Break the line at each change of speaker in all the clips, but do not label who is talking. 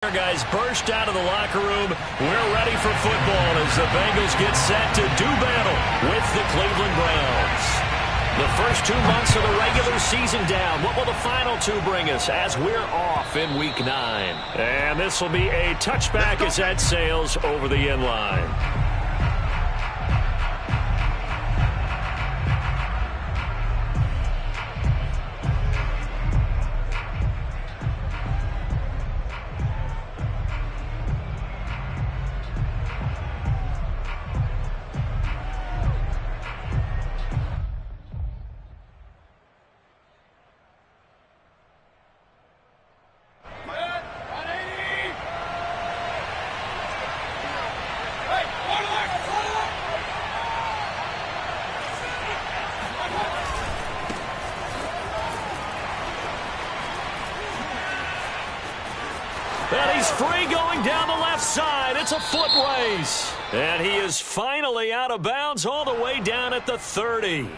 Guys burst out of the locker room. We're ready for football as the Bengals get set to do battle with the Cleveland Browns. The first 2 months of the regular season down. What will the final 2 bring us as we're off in Week 9? And this will be a touchback as that sails over the end line. And he's free going down the left side. It's a foot race. And he is finally out of bounds all the way down at the 30.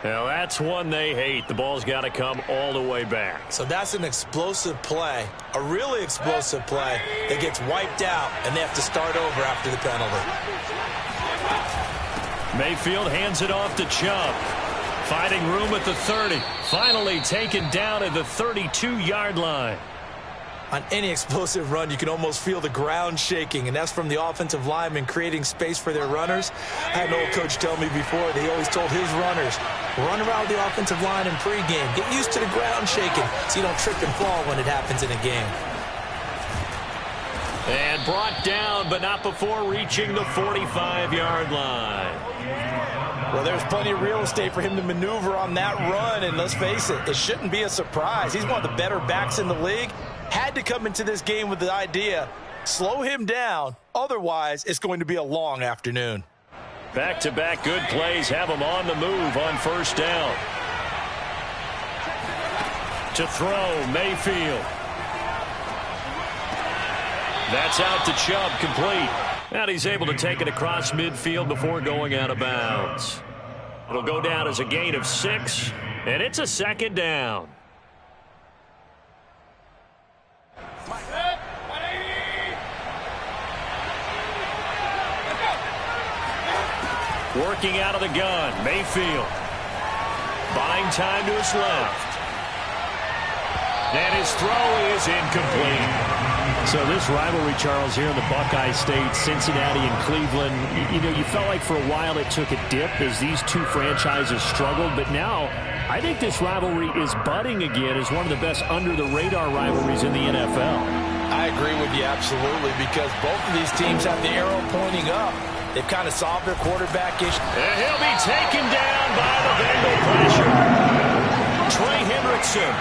Now that's one they hate. The ball's got to come all the way back.
So that's an explosive play, a really explosive play that gets wiped out, and they have to start over after the penalty.
Mayfield hands it off to Chubb. Finding room at the 30. Finally taken down at the 32-yard line.
On any explosive run, you can almost feel the ground shaking, and that's from the offensive linemen creating space for their runners. I had an old coach tell me before, they always told his runners, run around the offensive line in pregame. Get used to the ground shaking so you don't trip and fall when it happens in a game.
And brought down, but not before reaching the 45-yard line.
Well, there's plenty of real estate for him to maneuver on that run, and let's face it, it shouldn't be a surprise. He's one of the better backs in the league. Had to come into this game with the idea, slow him down, otherwise it's going to be a long afternoon.
Back-to-back good plays have him on the move on first down. To throw, Mayfield. That's out to Chubb, complete. And he's able to take it across midfield before going out of bounds. It'll go down as a gain of 6, and it's a second down. Working out of the gun, Mayfield. Buying time to his left. And his throw is incomplete.
So this rivalry, Charles, here in the Buckeye State, Cincinnati and Cleveland, you felt like for a while it took a dip as these two franchises struggled. But now I think this rivalry is budding again as one of the best under-the-radar rivalries in the NFL.
I agree with you absolutely, because both of these teams have the arrow pointing up. They've kind of solved their quarterback issue.
And he'll be taken down by the Bengal pressure. Trey Hendrickson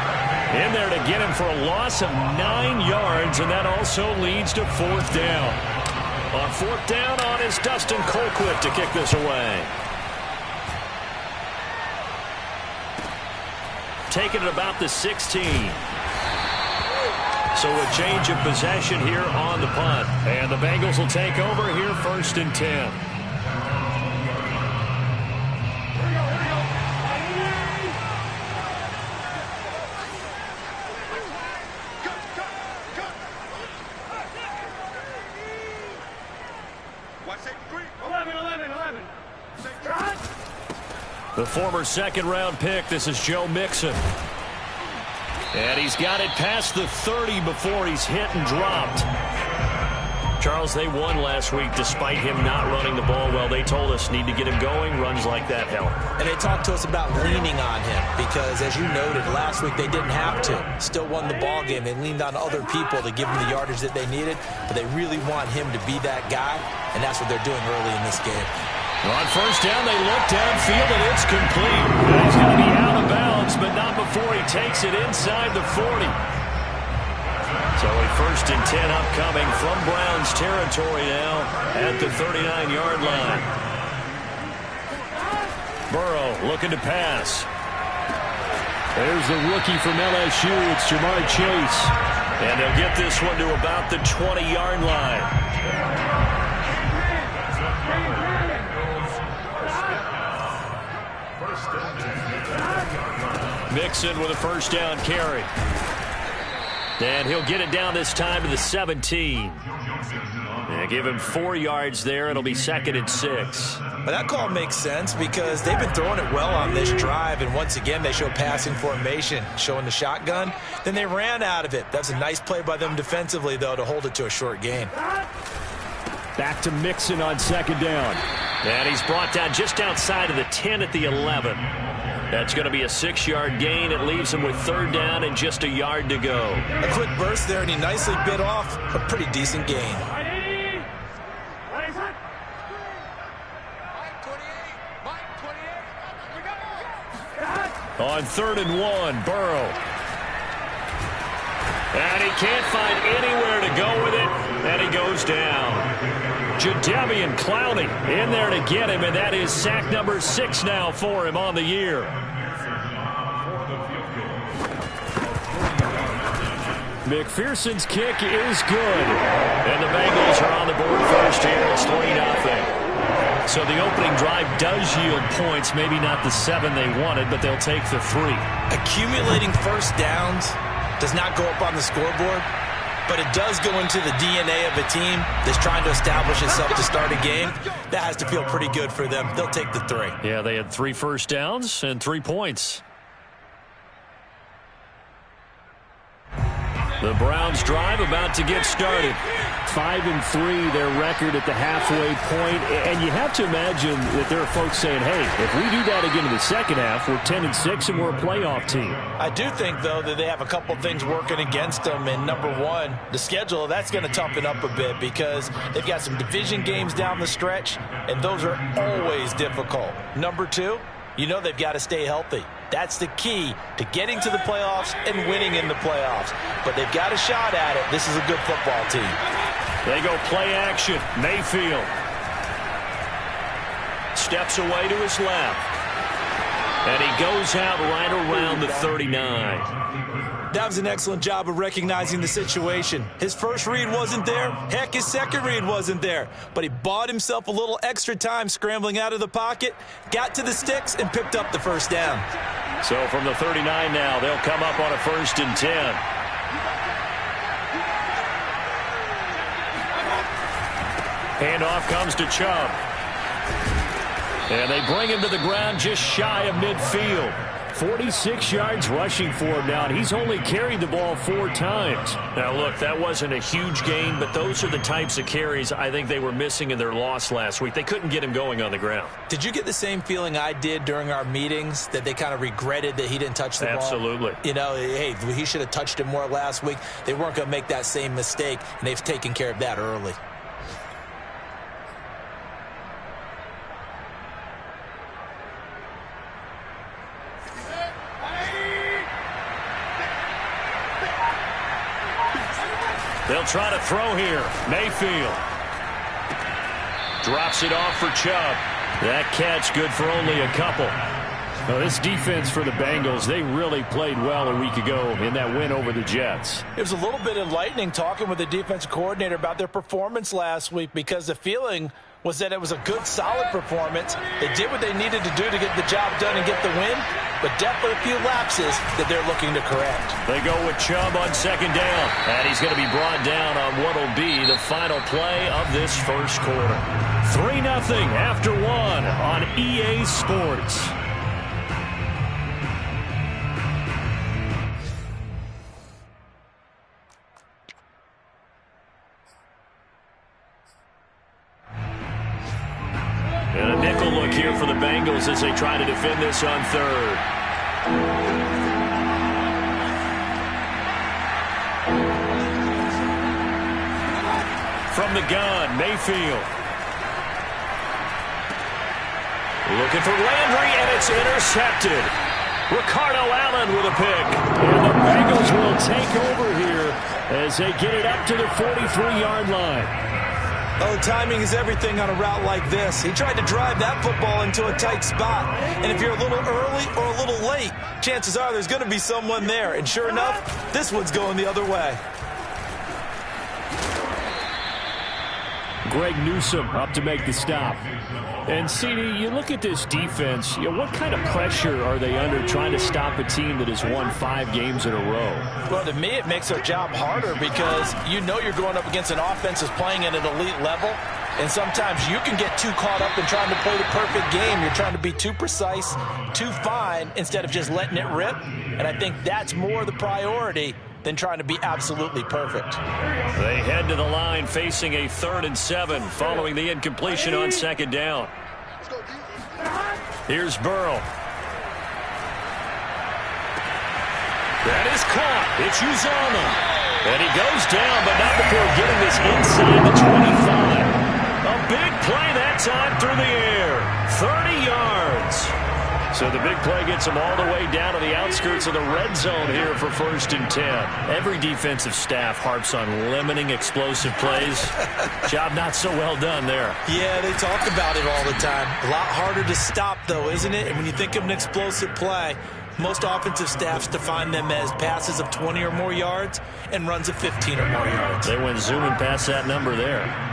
in there to get him for a loss of 9 yards, and that also leads to 4th down. On 4th down on is Dustin Colquitt to kick this away. Taking it about the 16. So a change of possession here on the punt. And the Bengals will take over here 1st and 10. The former second-round pick, this is Joe Mixon. And he's got it past the 30 before he's hit and dropped. Charles, they won last week despite him not running the ball well. They told us need to get him going. Runs like that help.
And they talked to us about leaning on him because, as you noted, last week they didn't have to. Still won the ball game. They leaned on other people to give them the yardage that they needed, but they really want him to be that guy, and that's what they're doing early in this game.
On first down, they look downfield, and it's complete. And he's going to be out of bounds, but not before he takes it inside the 40. So a 1st and 10 upcoming from Browns territory now at the 39-yard line. Burrow looking to pass.
There's the rookie from LSU. It's Jamar Chase.
And they'll get this one to about the 20-yard line. Mixon with a first down carry. And he'll get it down this time to the 17. And give him 4 yards there. It'll be 2nd and 6.
But that call makes sense because they've been throwing it well on this drive, and once again they show passing formation, showing the shotgun. Then they ran out of it. That's a nice play by them defensively, though, to hold it to a short gain.
Back to Mixon on 2nd down.
And he's brought down just outside of the 10 at the 11. That's going to be a 6-yard gain. It leaves him with 3rd down and just a yard to go.
A quick burst there, and he nicely bit off a pretty decent gain.
On 3rd and 1, Burrow. And he can't find anywhere to go with it, and he goes down. Jadeveon Clowney in there to get him, and that is sack number 6 now for him on the year. McPherson's kick is good. And the Bengals are on the board first here. It's 3-0. So the opening drive does yield points, maybe not the 7 they wanted, but they'll take the 3.
Accumulating first downs does not go up on the scoreboard, but it does go into the DNA of a team that's trying to establish itself to start a game. That has to feel pretty good for them. They'll take the 3.
Yeah, they had 3 first downs and 3 points. The Browns drive about to get started.
5-3, their record at the halfway point. And you have to imagine that there are folks saying, hey, if we do that again in the second half, we're 10-6 and we're a playoff team.
I do think, though, that they have a couple things working against them. And number one, the schedule, that's going to toughen up a bit because they've got some division games down the stretch, and those are always difficult. Number two, you know they've got to stay healthy. That's the key to getting to the playoffs and winning in the playoffs. But they've got a shot at it. This is a good football team.
They go play action. Mayfield steps away to his left. And he goes out right around the 39.
That was an excellent job of recognizing the situation. His first read wasn't there. Heck, his second read wasn't there. But he bought himself a little extra time scrambling out of the pocket, got to the sticks, and picked up the first down.
So from the 39 now, they'll come up on a 1st and 10. Handoff comes to Chubb. And they bring him to the ground just shy of midfield.
46 yards rushing for him now, and he's only carried the ball 4 times.
Now, look, that wasn't a huge gain, but those are the types of carries I think they were missing in their loss last week. They couldn't get him going on the ground.
Did you get the same feeling I did during our meetings, that they kind of regretted that he didn't touch the ball?
Absolutely.
You know, hey, he should have touched it more last week. They weren't going to make that same mistake, and they've taken care of that early.
They'll try to throw here. Mayfield drops it off for Chubb. That catch good for only a couple.
Now, this defense for the Bengals, they really played well a week ago in that win over the Jets.
It was a little bit enlightening talking with the defensive coordinator about their performance last week, because the feeling was that it was a good, solid performance. They did what they needed to do to get the job done and get the win, but definitely a few lapses that they're looking to correct.
They go with Chubb on 2nd down, and he's going to be brought down on what will be the final play of this first quarter. 3-0 after 1 on EA Sports. And a nickel look here for the Bengals as they try to defend this on 3rd. From the gun, Mayfield. Looking for Landry, and it's intercepted. Ricardo Allen with a pick.
And the Bengals will take over here as they get it up to the 43-yard line.
Oh, timing is everything on a route like this. He tried to drive that football into a tight spot. And if you're a little early or a little late, chances are there's going to be someone there. And sure enough, this one's going the other way.
Greg Newsome up to make the stop. And, CD, you look at this defense, what kind of pressure are they under trying to stop a team that has won 5 games in a row?
Well, to me, it makes their job harder because you know you're going up against an offense that's playing at an elite level. And sometimes you can get too caught up in trying to play the perfect game. You're trying to be too precise, too fine, instead of just letting it rip. And I think that's more the priority than trying to be absolutely perfect.
They head to the line facing a 3rd and 7 following the incompletion on 2nd down. Here's Burrow. That is caught. It's Uzama. And he goes down, but not before getting this inside the 25. A big play that time through the air. 30 yards. So the big play gets them all the way down to the outskirts of the red zone here for 1st and 10. Every defensive staff harps on limiting explosive plays. Job not so well done there.
Yeah, they talk about it all the time. A lot harder to stop, though, isn't it? And when you think of an explosive play, most offensive staffs define them as passes of 20 or more yards and runs of 15 or more yards.
They went zooming past that number there.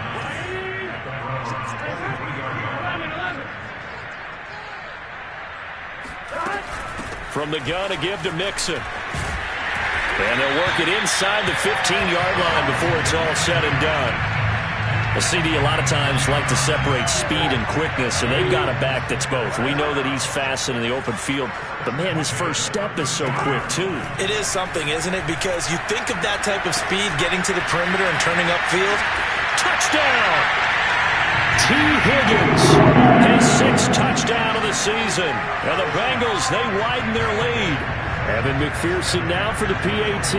From the gun, a give to Mixon. And they'll work it inside the 15-yard line before it's all said and done. A CD a lot of times like to separate speed and quickness, and they've got a back that's both. We know that he's fast in the open field, but, man, his first step is so quick, too.
It is something, isn't it? Because you think of that type of speed getting to the perimeter and turning upfield.
Touchdown! T. Higgins, his 6th touchdown of the season. And the Bengals, they widen their lead.
Evan McPherson now for the PAT.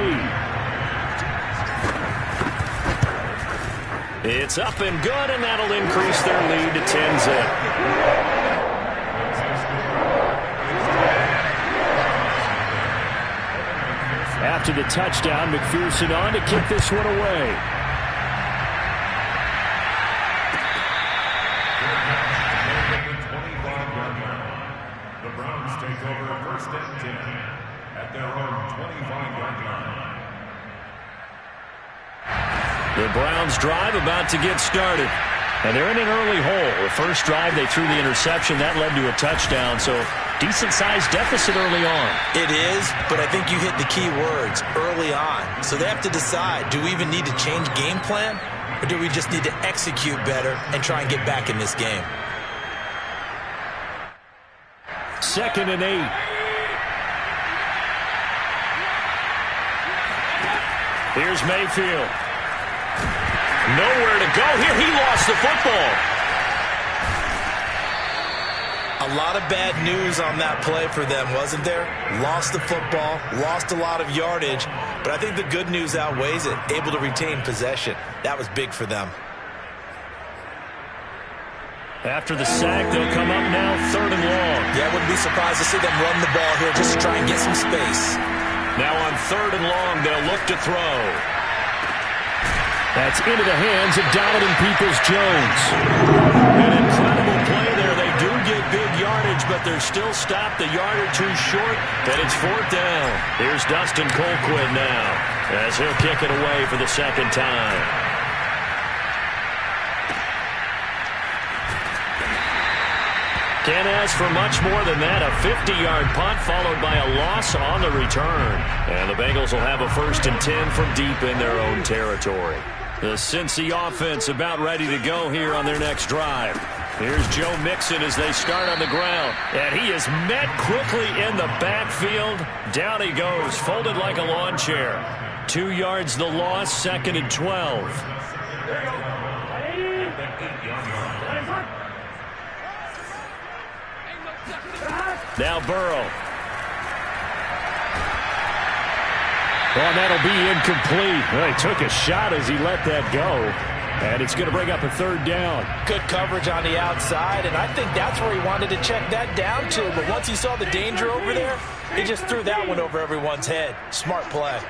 It's up and good, and that'll increase their lead to 10-zip.
After the touchdown, McPherson on to kick this one away.
The Browns drive about to get started. And they're in an early hole. The first drive, they threw the interception. That led to a touchdown, so decent-sized deficit early on.
It is, but I think you hit the key words, early on. So they have to decide, do we even need to change game plan, or do we just need to execute better and try and get back in this game?
2nd and 8.
Here's Mayfield. Nowhere to go here. He lost the football.
A lot of bad news on that play for them, wasn't there? Lost the football, lost a lot of yardage, but I think the good news outweighs it. Able to retain possession. That was big for them.
After the sack, they'll come up now 3rd and long.
Yeah, I wouldn't be surprised to see them run the ball here just to try and get some space.
Now on 3rd and long, they'll look to throw.
That's into the hands of Donovan Peoples-Jones.
An incredible play there. They do get big yardage, but they're still stopped a yard or two short, and it's 4th down. Here's Dustin Colquitt now, as he'll kick it away for the 2nd time. Can't ask for much more than that. A 50-yard punt followed by a loss on the return. And the Bengals will have a 1st and 10 from deep in their own territory. The Cincy offense about ready to go here on their next drive. Here's Joe Mixon as they start on the ground. And he is met quickly in the backfield. Down he goes, folded like a lawn chair. 2 yards the loss, 2nd and 12. Now Burrow.
Well, that'll be incomplete. Well, he took a shot as he let that go. And it's going to bring up a 3rd down.
Good coverage on the outside, and I think that's where he wanted to check that down to. But once he saw the danger over there, he just threw that one over everyone's head. Smart play.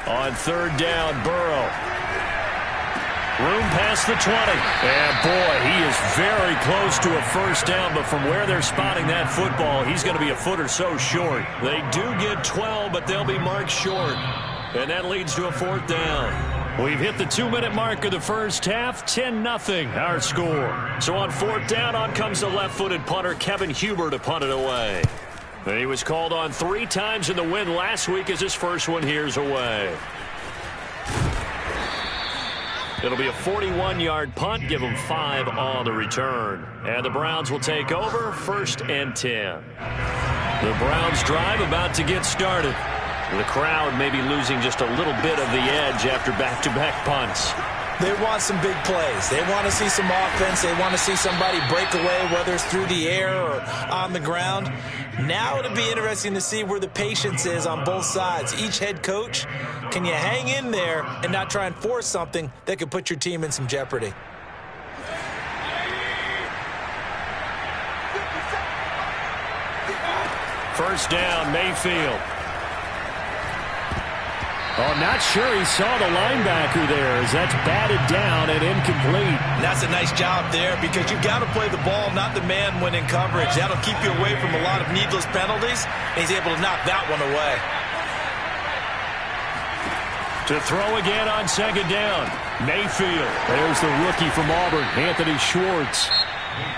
On 3rd down, Burrow. Room past the 20. And, boy, he is very close to a 1st down, but from where they're spotting that football, he's going to be a foot or so short. They do get 12, but they'll be marked short. And that leads to a 4th down. We've hit the 2-minute mark of the first half, 10-0 our score. So on fourth down, on comes the left-footed punter Kevin Huber to punt it away. He was called on 3 times in the win last week as his first one here's away. It'll be a 41-yard punt, give them 5 on the return. And the Browns will take over, 1st and 10. The Browns drive about to get started. The crowd may be losing just a little bit of the edge after back-to-back punts.
They want some big plays. They want to see some offense. They want to see somebody break away, whether it's through the air or on the ground. Now it'll be interesting to see where the patience is on both sides. Each head coach, can you hang in there and not try and force something that could put your team in some jeopardy?
First down, Mayfield.
Oh, not sure he saw the linebacker there as that's batted down and incomplete.
And that's a nice job there because you've got to play the ball, not the man when in coverage. That'll keep you away from a lot of needless penalties, and he's able to knock that one away.
To throw again on second down, Mayfield.
There's the rookie from Auburn, Anthony Schwartz.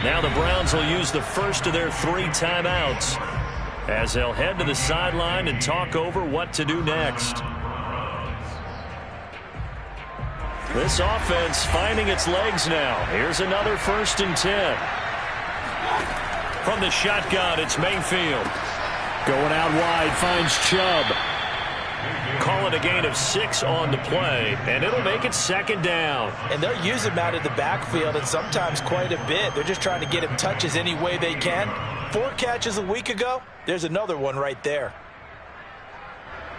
Now the Browns will use the first of their 3 timeouts as they'll head to the sideline and talk over what to do next. This offense finding its legs now. Here's another 1st and 10. From the shotgun, it's Mayfield.
Going out wide, finds Chubb.
Call it a gain of 6 on the play, and it'll make it 2nd down.
And they'll use him out of the backfield, and sometimes quite a bit. They're just trying to get him touches any way they can. 4 catches a week ago. There's another one right there.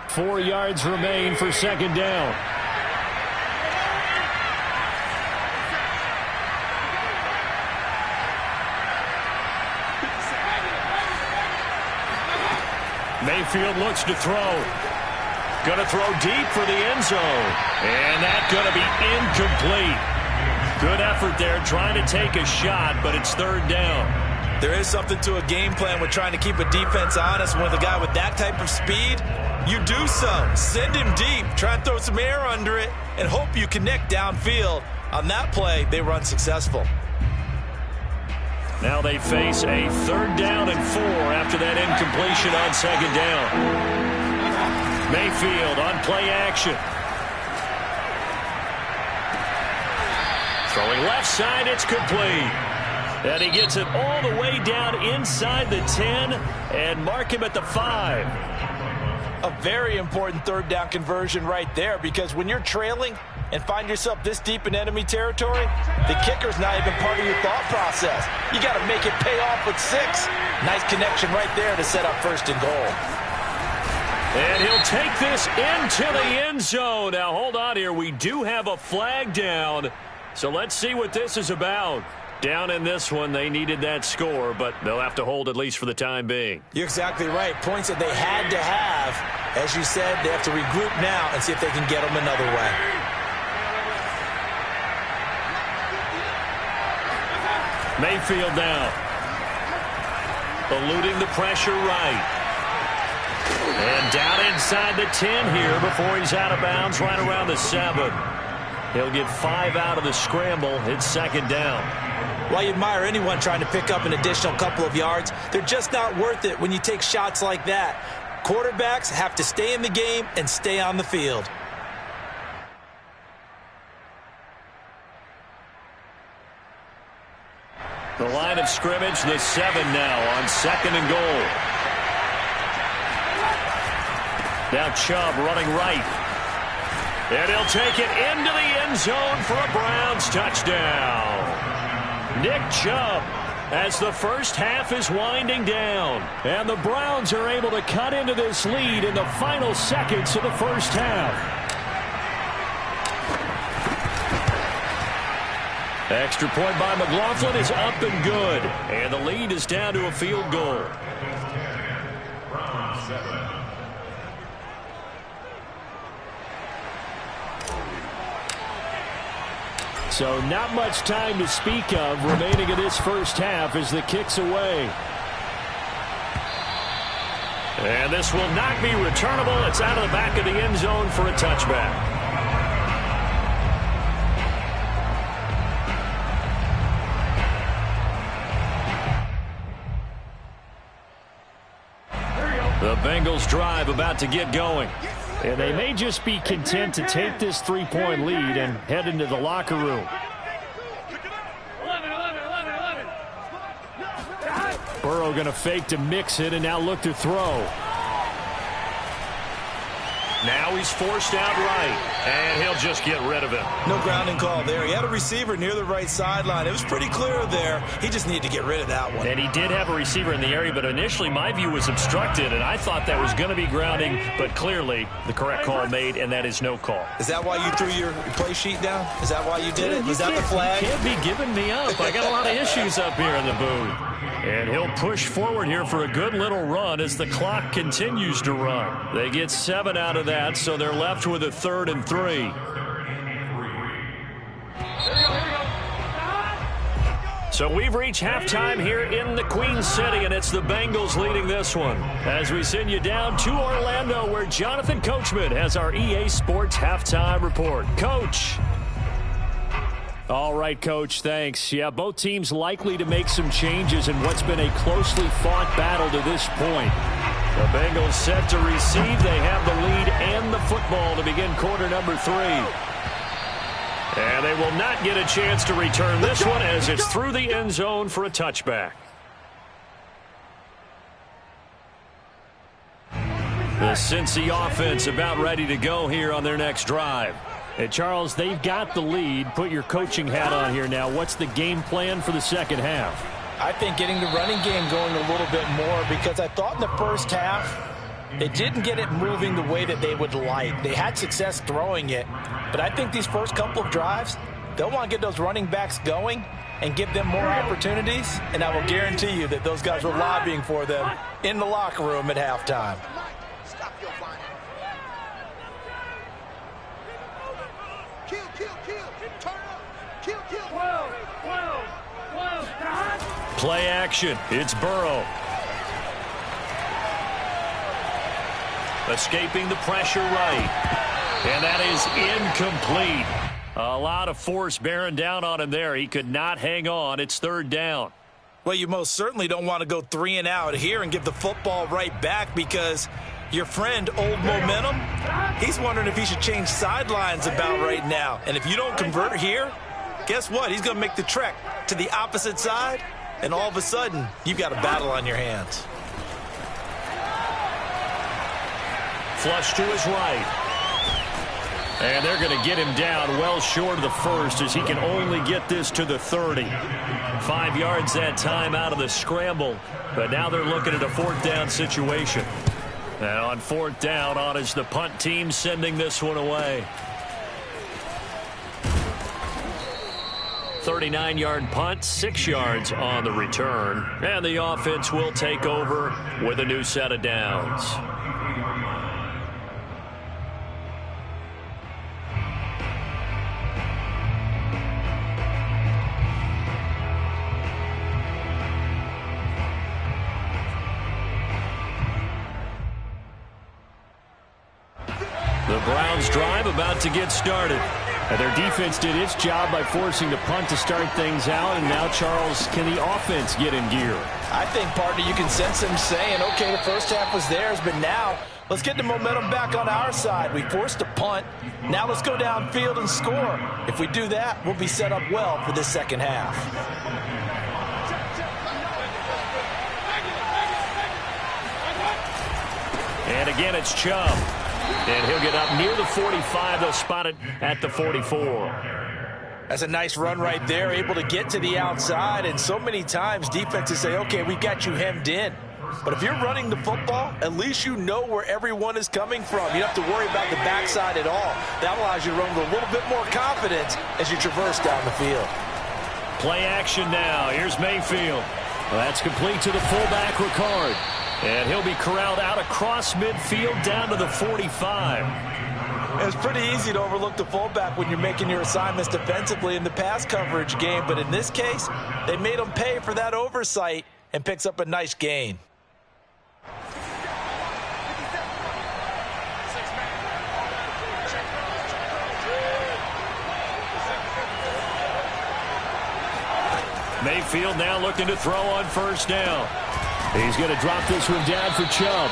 4 yards remain for 2nd down.
Mayfield looks to throw. Going to throw deep for the end zone. And that's going to be incomplete. Good effort there trying to take a shot, but it's 3rd down.
There is something to a game plan with trying to keep a defense honest. With a guy with that type of speed, you do so. Send him deep. Try and throw some air under it and hope you connect downfield. On that play, they run successful.
Now they face a 3rd down and 4 after that incompletion on 2nd down. Mayfield on play action. Throwing left side, it's complete. And he gets it all the way down inside the 10 and mark him at the 5.
A very important 3rd down conversion right there because when you're trailing and find yourself this deep in enemy territory, the kicker's not even part of your thought process. You got to make it pay off with 6. Nice connection right there to set up 1st and goal.
And he'll take this into the end zone. Now, hold on here. We do have a flag down. So let's see what this is about. Down in this one, they needed that score, but they'll have to hold at least for the time being.
You're exactly right. Points that they had to have. As you said, they have to regroup now and see if they can get them another way.
Mayfield now. Eluding the pressure right. And down inside the 10 here before he's out of bounds right around the 7. He'll get 5 out of the scramble. It's 2nd down.
Well, you admire anyone trying to pick up an additional couple of yards. They're just not worth it when you take shots like that. Quarterbacks have to stay in the game and stay on the field.
The line of scrimmage, the 7 now on 2nd and goal. Now Chubb running right. And he'll take it into the end zone for a Browns touchdown. Nick Chubb as the first half is winding down.
And the Browns are able to cut into this lead in the final seconds of the first half.
Extra point by McLaughlin is up and good. And the lead is down to a field goal.
So not much time to speak of remaining in this first half as the kick's away.
And this will not be returnable. It's out of the back of the end zone for a touchback. Bengals drive about to get going.
And they may just be content to take this 3-point lead and head into the locker room. Burrow going to fake to mix it and now look to throw.
Now he's forced out right, and he'll just get rid of it.
No grounding call there. He had a receiver near the right sideline. It was pretty clear there. He just needed to get rid of that one.
And he did have a receiver in the area, but initially my view was obstructed, and I thought that was going to be grounding, but clearly the correct call made, and that is no call.
Is that why you threw your play sheet down? Is that why you did it? Was that the flag?
You can't be giving me up. I got a lot of issues up here in the booth. And he'll push forward here for a good little run as the clock continues to run. They get 7 out of that, so they're left with a 3rd and 3. So we've reached halftime here in the Queen City, and it's the Bengals leading this one. As we send you down to Orlando, where Jonathan Coachman has our EA Sports halftime report. Coach.
All right, Coach, thanks. Yeah, both teams likely to make some changes in what's been a closely fought battle to this point.
The Bengals set to receive. They have the lead and the football to begin quarter number 3. And they will not get a chance to return this one as it's through the end zone for a touchback. The Cincy offense about ready to go here on their next drive.
And Charles, they've got the lead. Put your coaching hat on here now. What's the game plan for the second half?
I think getting the running game going a little bit more, because I thought in the first half they didn't get it moving the way that they would like. They had success throwing it, but I think these first couple of drives, they'll want to get those running backs going and give them more opportunities, and I will guarantee you that those guys were lobbying for them in the locker room at halftime.
Play action. It's Burrow. Escaping the pressure right. And that is incomplete. A lot of force bearing down on him there. He could not hang on. It's 3rd down.
Well, you most certainly don't want to go 3 and out here and give the football right back, because your friend, Old Momentum, he's wondering if he should change sidelines about right now. And if you don't convert here, guess what? He's going to make the trek to the opposite side, and all of a sudden, you've got a battle on your hands.
Flush to his right. And they're going to get him down well short of the first, as he can only get this to the 30. 5 yards that time out of the scramble. But now they're looking at a 4th down situation. And on 4th down, on is the punt team sending this one away. 39-yard punt, 6 yards on the return. And the offense will take over with a new set of downs. The Browns drive about to get started.
And their defense did its job by forcing the punt to start things out. And now, Charles, can the offense get in gear?
I think, partner, you can sense them saying, okay, the first half was theirs, but now let's get the momentum back on our side. We forced a punt. Now let's go downfield and score. If we do that, we'll be set up well for this second half.
And again, it's Chubb. And he'll get up near the 45. They'll spot it at the 44.
That's a nice run right there, able to get to the outside. And so many times defenses say, okay, we got you hemmed in. But if you're running the football, at least you know where everyone is coming from. You don't have to worry about the backside at all. That allows you to run with a little bit more confidence as you traverse down the field.
Play action now. Here's Mayfield.
Well, that's complete to the fullback, Ricard.
And he'll be corralled out across midfield down to the 45.
It's pretty easy to overlook the fullback when you're making your assignments defensively in the pass coverage game. But in this case, they made him pay for that oversight and picks up a nice gain.
Mayfield now looking to throw on first down.
He's going to drop this one down for Chubb.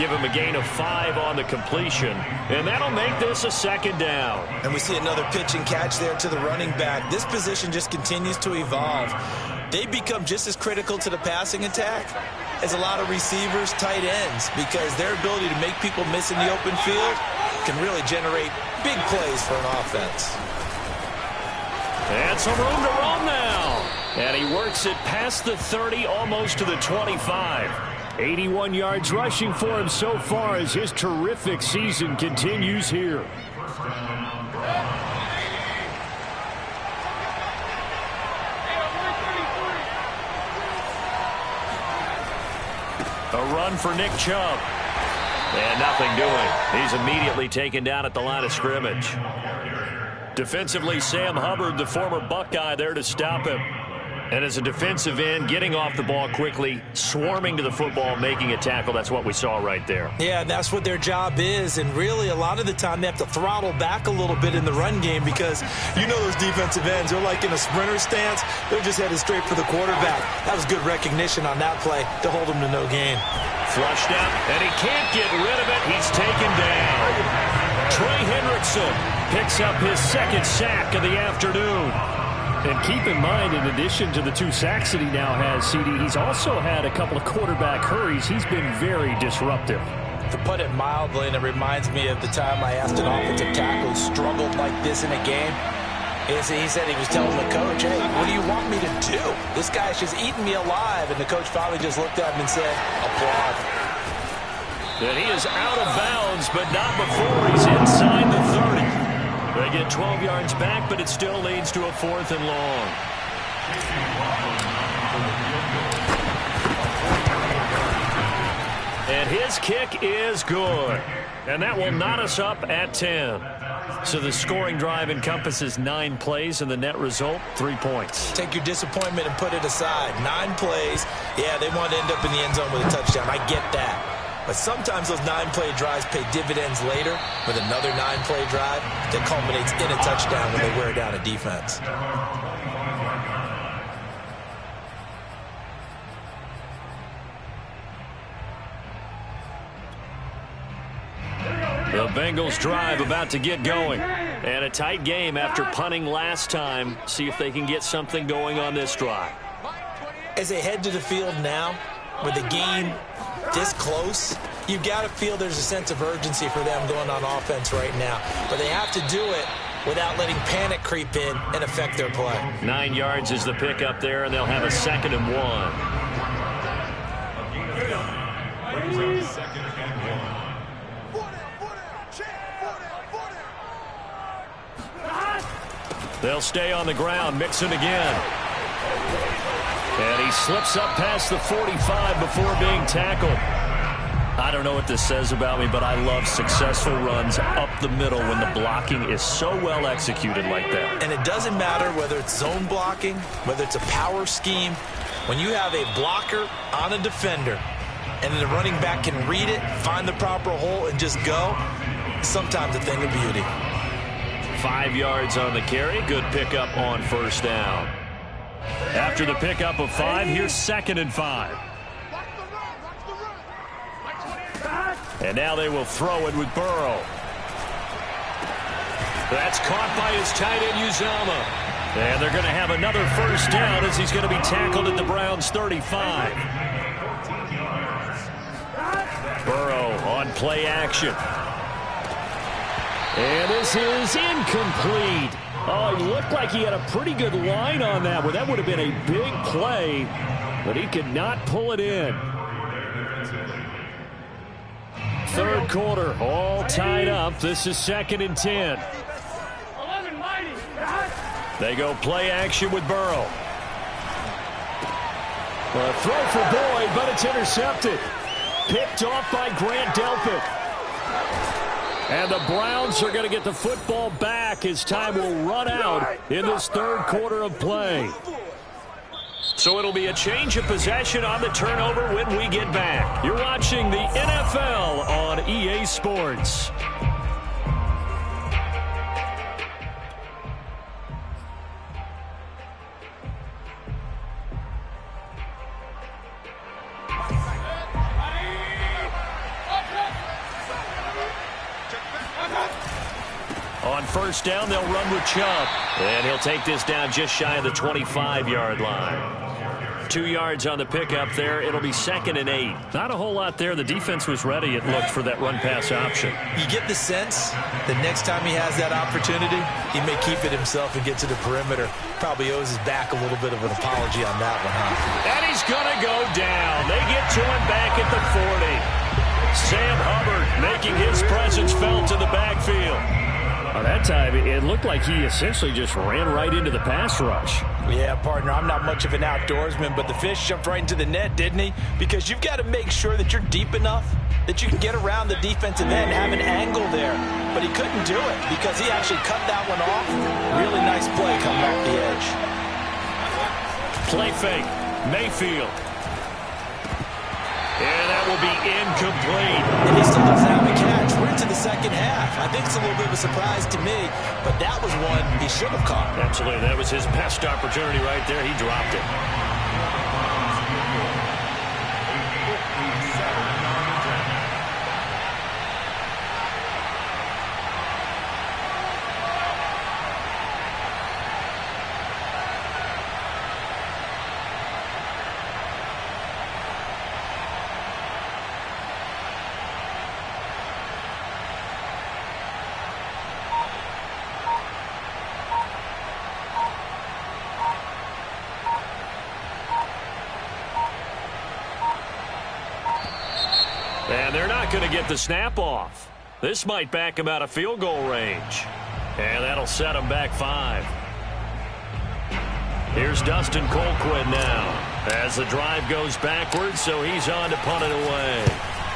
give him a gain of 5 on the completion. And that'll make this a 2nd down.
And we see another pitch and catch there to the running back. This position just continues to evolve. They become just as critical to the passing attack as a lot of receivers, tight ends, because their ability to make people miss in the open field can really generate big plays for an offense.
And some room to run now. And he works it past the 30, almost to the 25.
81 yards rushing for him so far as his terrific season continues here.
A run for Nick Chubb. And nothing doing. He's immediately taken down at the line of scrimmage. Defensively, Sam Hubbard, the former Buckeye, there to stop him. And as a defensive end, getting off the ball quickly, swarming to the football, making a tackle. That's what we saw right there.
Yeah, that's what their job is. And really, a lot of the time, they have to throttle back a little bit in the run game because you know those defensive ends, they're like in a sprinter stance. They're just headed straight for the quarterback. That was good recognition on that play to hold him to no gain.
Flushed out, and he can't get rid of it. He's taken down. Trey Hendrickson picks up his 2nd sack of the afternoon.
And keep in mind, in addition to the 2 sacks that he now has, CD, he's also had a couple of quarterback hurries. He's been very disruptive.
To put it mildly, and it reminds me of the time I asked an offensive tackle who struggled like this in a game. He said he was telling the coach, hey, what do you want me to do? This guy's just eating me alive. And the coach finally just looked at him and said, applaud.
And he is out of bounds, but not before he's inside the 30. They get 12 yards back, but it still leads to a 4th and long. And his kick is good. And that will knot us up at 10. So the scoring drive encompasses 9 plays, and the net result, 3 points.
Take your disappointment and put it aside. 9 plays. Yeah, they want to end up in the end zone with a touchdown. I get that. But sometimes those 9-play drives pay dividends later with another 9-play drive that culminates in a touchdown when they wear down a defense.
The Bengals drive about to get going. And a tight game after punting last time. See if they can get something going on this drive.
As they head to the field now, with the game this close, you've got to feel there's a sense of urgency for them going on offense right now. But they have to do it without letting panic creep in and affect their play.
9 yards is the pickup there, and they'll have a 2nd and 1. They'll stay on the ground. Mixon again. And he slips up past the 45 before being tackled. I don't know what this says about me, but I love successful runs up the middle when the blocking is so well executed like that.
And it doesn't matter whether it's zone blocking, whether it's a power scheme. When you have a blocker on a defender and the running back can read it, find the proper hole, and just go, sometimes a thing of beauty.
5 yards on the carry. Good pickup on 1st down. After the pickup of 5, here's 2nd and 5. And now they will throw it with Burrow. That's caught by his tight end, Uzama. And they're going to have another 1st down as he's going to be tackled at the Browns' 35. Burrow on play action. And this is incomplete. Oh, he looked like he had a pretty good line on that one. That would have been a big play, but he could not pull it in. 3rd quarter, all tied up. This is 2nd and 10. They go play action with Burrow. A throw for Boyd, but it's intercepted. Picked off by Grant Delpit. And the Browns are going to get the football back as time will run out in this 3rd quarter of play. So it'll be a change of possession on the turnover when we get back. You're watching the NFL on EA Sports. On first down, they'll run with Chubb. And he'll take this down just shy of the 25-yard line. 2 yards on the pickup there. It'll be 2nd and 8.
Not a whole lot there. The defense was ready, it looked, for that run-pass option.
You get the sense that next time he has that opportunity, he may keep it himself and get to the perimeter. Probably owes his back a little bit of an apology on that one, huh?
And he's going to go down. They get to him back at the 40. Sam Hubbard making his presence felt in the backfield.
Well, that time, it looked like he essentially just ran right into the pass rush.
Yeah, partner, I'm not much of an outdoorsman, but the fish jumped right into the net, didn't he? Because you've got to make sure that you're deep enough that you can get around the defensive end and have an angle there. But he couldn't do it because he actually cut that one off. Really nice play coming off the edge.
Play fake. Mayfield. And that will be incomplete.
And he still doesn't have a catch. We're into the second half. I think it's a little bit of a surprise to me, but that was one he should have caught.
Absolutely. That was his best opportunity right there. He dropped it. And they're not going to get the snap off. This might back him out of field goal range. And that'll set him back 5. Here's Dustin Colquitt now as the drive goes backwards, so he's on to punt it away.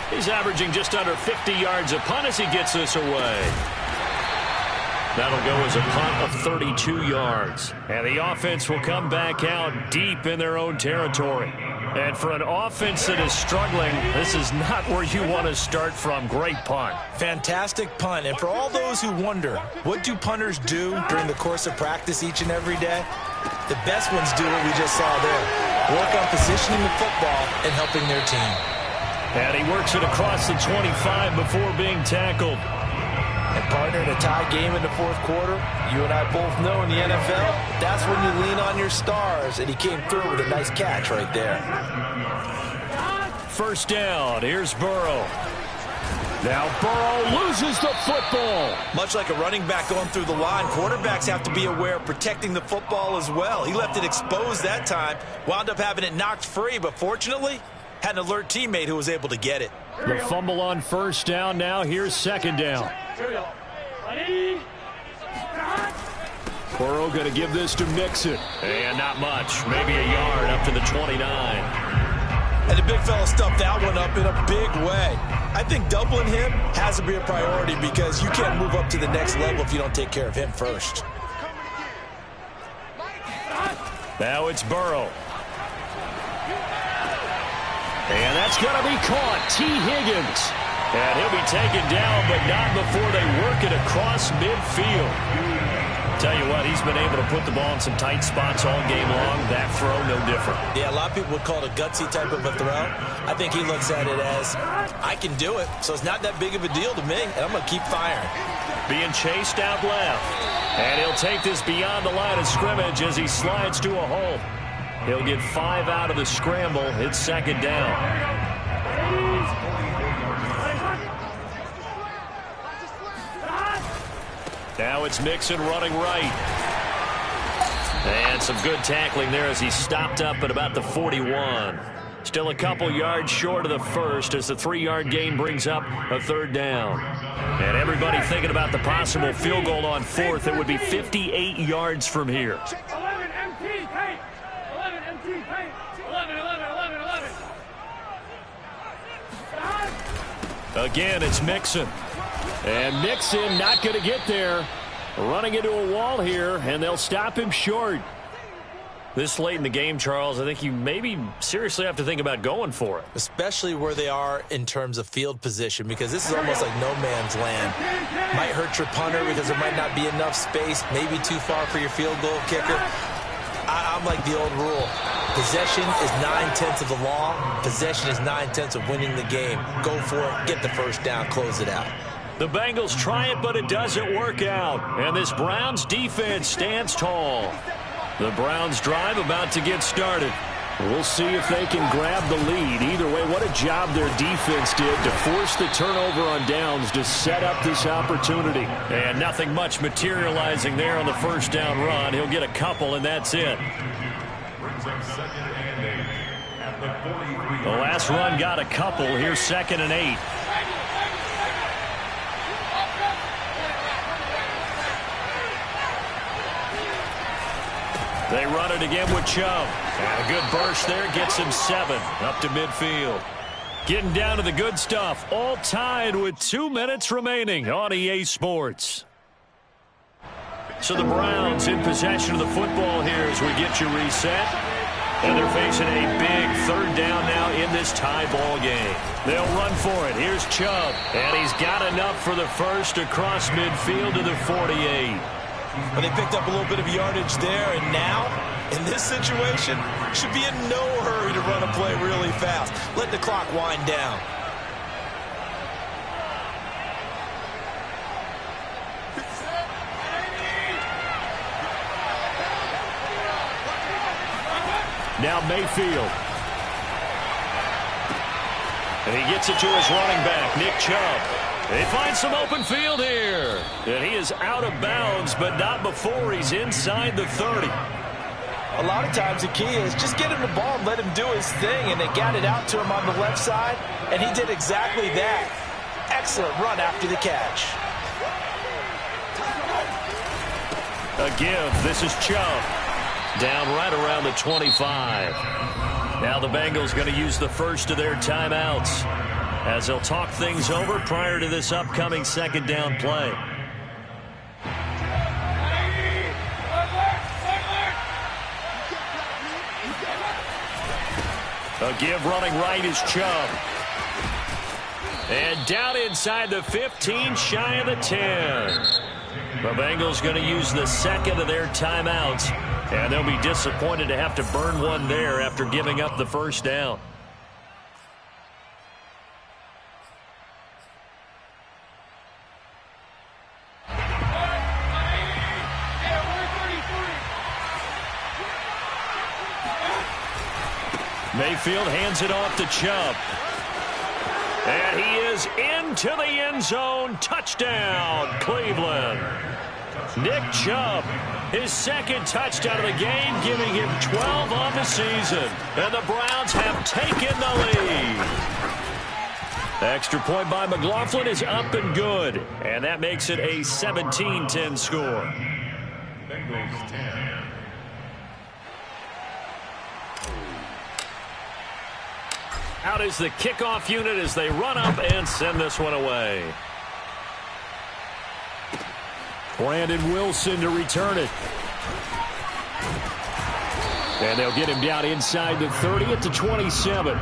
He's averaging just under 50 yards a punt as he gets this away. That'll go as a punt of 32 yards. And the offense will come back out deep in their own territory. And for an offense that is struggling, this is not where you want to start from. Great punt.
Fantastic punt. And for all those who wonder, what do punters do during the course of practice each and every day? The best ones do what we just saw there. Work on positioning the football and helping their team.
And he works it across the 25 before being tackled.
And partner, in a tie game in the fourth quarter, you and I both know in the NFL, that's when you lean on your stars, and he came through with a nice catch right there.
First down, here's Burrow. Now Burrow loses the football.
Much like a running back going through the line, quarterbacks have to be aware of protecting the football as well. He left it exposed that time, wound up having it knocked free, but fortunately, had an alert teammate who was able to get it.
The fumble on first down. Now here's second down. Burrow going to give this to Mixon.
And not much. Maybe a yard up to the 29.
And the big fella stuffed that one up in a big way. I think doubling him has to be a priority because you can't move up to the next level if you don't take care of him first.
Now it's Burrow. And that's going to be caught. T. Higgins. And he'll be taken down, but not before they work it across midfield. Tell you what, he's been able to put the ball in some tight spots all game long. That throw, no different.
Yeah, a lot of people would call it a gutsy type of a throw. I think he looks at it as, I can do it, so it's not that big of a deal to me, and I'm going to keep firing.
Being chased out left. And he'll take this beyond the line of scrimmage as he slides to a hole. He'll get 5 out of the scramble. It's second down. Now it's Mixon running right. And some good tackling there as he stopped up at about the 41. Still a couple yards short of the first as the 3-yard gain brings up a third down. And everybody thinking about the possible field goal on fourth. It would be 58 yards from here.
11 MT, paint. 11 MT, paint. 11.
Again, it's Mixon.
And Mixon not going to get there. Running into a wall here, and they'll stop him short.
This late in the game, Charles, I think you maybe seriously have to think about going for it.
Especially where they are in terms of field position, because this is almost like no man's land. Might hurt your punter because there might not be enough space, maybe too far for your field goal kicker. I'm like the old rule. Possession is 9/10 of the law. Possession is 9/10 of winning the game. Go for it, get the first down, close it out.
The Bengals try it, but it doesn't work out. And this Browns defense stands tall. The Browns drive about to get started. We'll see if they can grab the lead. Either way, what a job their defense did to force the turnover on downs to set up this opportunity. And nothing much materializing there on the first down run. He'll get a couple, and that's it. The last run got a couple. Here's 2nd and 8. They run it again with Chubb. And a good burst there gets him 7 up to midfield. Getting down to the good stuff. All tied with 2 minutes remaining on EA Sports. So the Browns in possession of the football here as we get you reset. And they're facing a big 3rd down now in this tie ball game. They'll run for it. Here's Chubb. And he's got enough for the first across midfield to the 48.
Well, they picked up a little bit of yardage there, and now, in this situation, should be in no hurry to run a play really fast. Let the clock wind down.
Now Mayfield. And he gets it to his running back, Nick Chubb. They find some open field here. And he is out of bounds, but not before he's inside the 30.
A lot of times the key is just get him the ball and let him do his thing, and they got it out to him on the left side, and he did exactly that. Excellent run after the catch.
A give. This is Chubb. Down right around the 25. Now the Bengals going to use the first of their timeouts as they'll talk things over prior to this upcoming 2nd down play. A give running right is Chubb. And down inside the 15, shy of the 10. The Bengals going to use the 2nd of their timeouts, and they'll be disappointed to have to burn one there after giving up the first down. Mayfield hands it off to Chubb. And he is into the end zone. Touchdown, Cleveland. Nick Chubb, his 2nd touchdown of the game, giving him 12 on the season. And the Browns have taken the lead. Extra point by McLaughlin is up and good. And that makes it a 17-10 score. Bengals 10. Out is the kickoff unit as they run up and send this one away. Brandon Wilson to return it. And they'll get him down inside the 30 at the 27.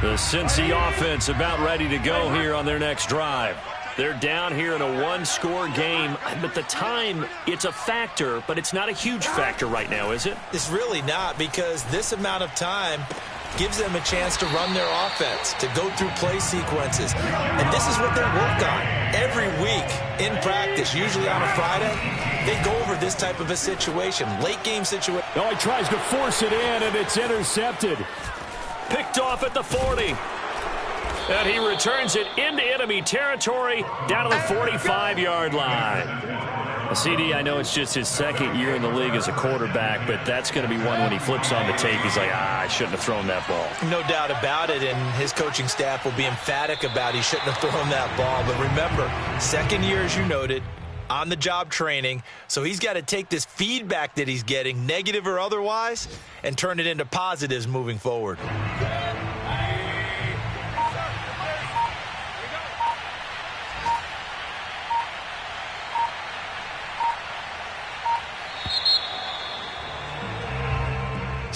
The Cincy offense about ready to go here on their next drive. They're down here in a 1-score game. But the time, it's a factor, but it's not a huge factor right now, is it?
It's really not, because this amount of time gives them a chance to run their offense, to go through play sequences. And this is what they work on every week in practice, usually on a Friday. They go over this type of a situation, late game situation.
Oh, he tries to force it in, and it's intercepted.
Picked off at the 40. And he returns it into enemy territory down to the 45-yard line. CD, I know it's just his 2nd year in the league as a quarterback, but that's going to be one when he flips on the tape. He's like, I shouldn't have thrown that ball.
No doubt about it, and his coaching staff will be emphatic about he shouldn't have thrown that ball. But remember, 2nd year, as you noted, on-the-job training, so he's got to take this feedback that he's getting, negative or otherwise, and turn it into positives moving forward.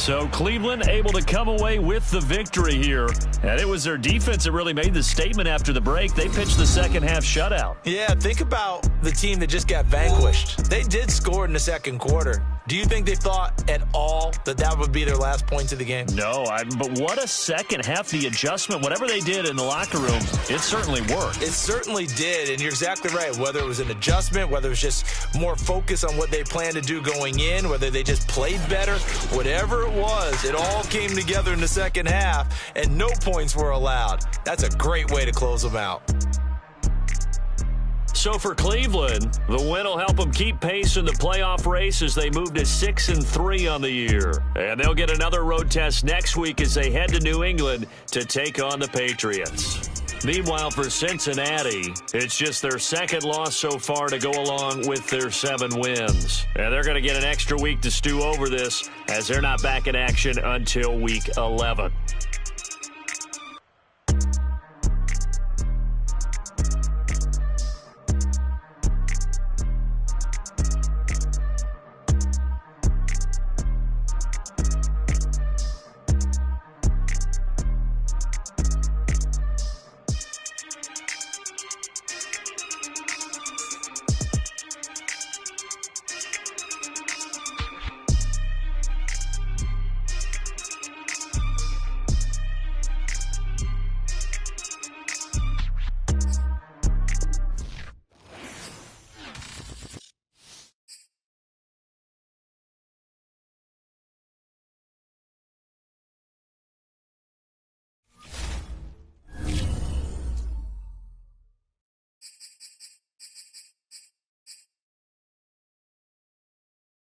So Cleveland able to come away with the victory here. And it was their defense that really made the statement after the break. They pitched the second half shutout.
Yeah, think about the team that just got vanquished. They did score in the second quarter. Do you think they thought at all that that would be their last points of the game?
No, but what a second half. The adjustment, whatever they did in the locker room, it certainly worked.
It certainly did, and you're exactly right. Whether it was an adjustment, whether it was just more focus on what they planned to do going in, whether they just played better, whatever it was, it all came together in the second half, and no points were allowed. That's a great way to close them out.
So for Cleveland, the win will help them keep pace in the playoff race as they move to 6-3 on the year. And they'll get another road test next week as they head to New England to take on the Patriots. Meanwhile, for Cincinnati, it's just their second loss so far to go along with their 7 wins. And they're going to get an extra week to stew over this as they're not back in action until Week 11.